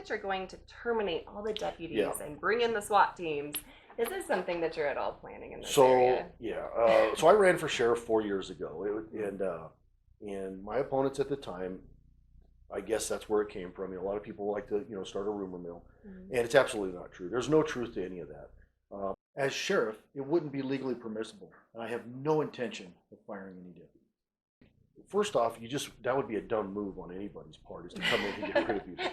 that you're going to terminate all the deputies and bring in the SWAT teams, is this something that you're at all planning in this area? So I ran for sheriff 4 years ago, and my opponents at the time, I guess that's where it came from. A lot of people like to, start a rumor mill, and it's absolutely not true. There's no truth to any of that. As sheriff, it wouldn't be legally permissible, and I have no intention of firing any deputies. First off, that would be a dumb move on anybody's part, is to come in and get rid of people.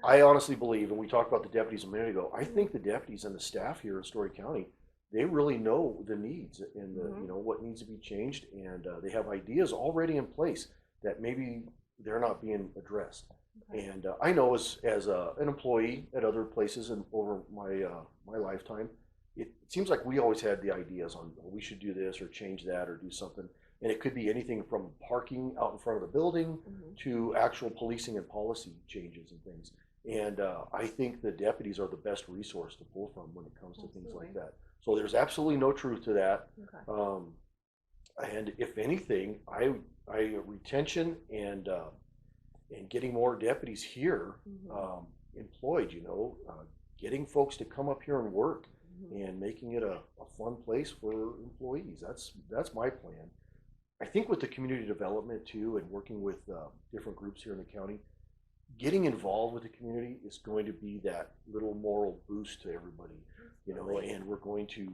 I honestly believe, and we talked about the deputies a minute ago, I think the deputies and the staff here in Storey County, they really know the needs and what needs to be changed, and they have ideas already in place that maybe they're not being addressed. Okay. And I know as an employee at other places and over my lifetime, it seems like we always had the ideas on, we should do this or change that or do something. And it could be anything from parking out in front of the building to actual policing and policy changes and things. And I think the deputies are the best resource to pull from when it comes to things like that. So there's absolutely no truth to that. Okay. And if anything, retention and getting more deputies here employed, getting folks to come up here and work and making it a fun place for employees. That's my plan. I think with the community development too, and working with different groups here in the county, getting involved with the community is going to be that little moral boost to everybody, and we're going to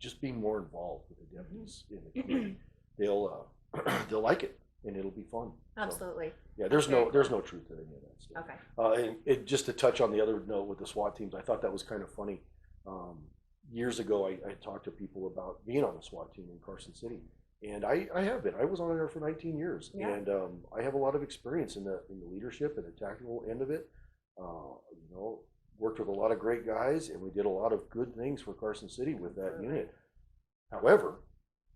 just be more involved with the deputies in the community. They'll like it, and it'll be fun. Absolutely. So, there's no truth to any of that stuff. Okay. And just to touch on the other note with the SWAT teams, I thought that was kind of funny. Years ago, I talked to people about being on the SWAT team in Carson City, and I have been. I was on there for 19 years, and I have a lot of experience in the leadership and the tactical end of it. Worked with a lot of great guys, and we did a lot of good things for Carson City with that unit. However,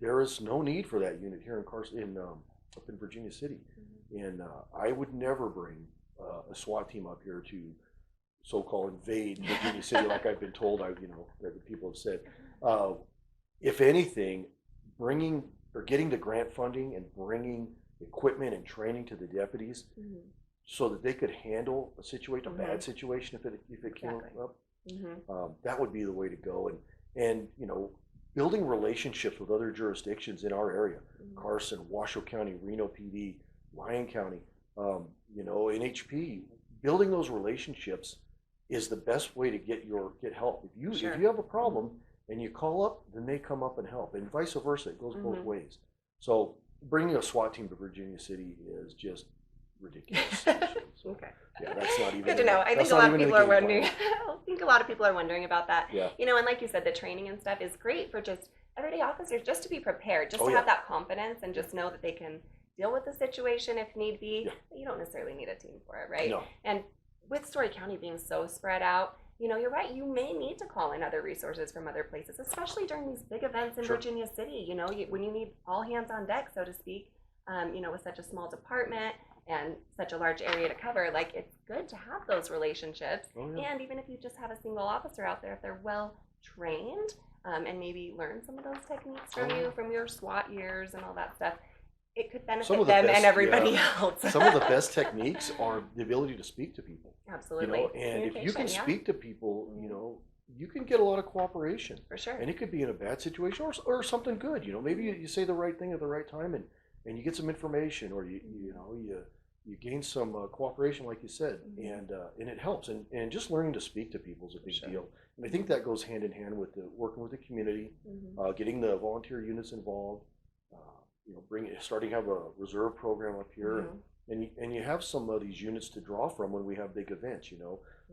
there is no need for that unit here in up in Virginia City, and I would never bring a SWAT team up here to so-called invade Virginia City, like I've been told. That people have said. If anything, getting the grant funding and bringing equipment and training to the deputies, so that they could handle a bad situation if it came up. That would be the way to go. And building relationships with other jurisdictions in our area, Carson, Washoe County, Reno PD, Lyon County, NHP. Building those relationships is the best way to get help. If you have a problem and you call up, then they come up and help, and vice versa. It goes both ways. So bringing a SWAT team to Virginia City is just ridiculous. Okay. Yeah, that's not even good to know. I think a lot of people are wondering. I think a lot of people are wondering about that. Yeah. And like you said, the training and stuff is great for just everyday officers, just to be prepared, just to have that confidence and just know that they can deal with the situation if need be. But you don't necessarily need a team for it, right? No. And with Storey County being so spread out, you're right. You may need to call in other resources from other places, especially during these big events in Virginia City. When you need all hands on deck, so to speak. With such a small department and such a large area to cover, it's good to have those relationships. And even if you just have a single officer out there, if they're well trained and maybe learn some of those techniques from your SWAT years and all that stuff, it could benefit them and everybody else. Some of the best techniques are the ability to speak to people. Absolutely. And if you can speak to people, you can get a lot of cooperation. For sure. And it could be in a bad situation or something good. Maybe you say the right thing at the right time and you get some information, or you gain some cooperation, like you said, and it helps. And just learning to speak to people is a big deal. And I think that goes hand in hand with working with the community, getting the volunteer units involved. Starting to have a reserve program up here, and you have some of these units to draw from when we have big events.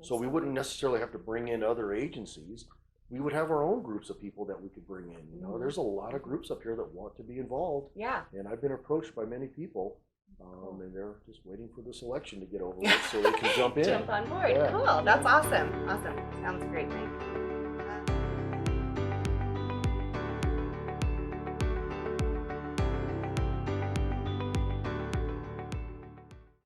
So we wouldn't necessarily have to bring in other agencies. We would have our own groups of people that we could bring in. There's a lot of groups up here that want to be involved. Yeah. And I've been approached by many people, and they're just waiting for this election to get over with so they can jump in. Jump on board. Yeah. Cool. That's awesome. Awesome. Sounds great, Mike.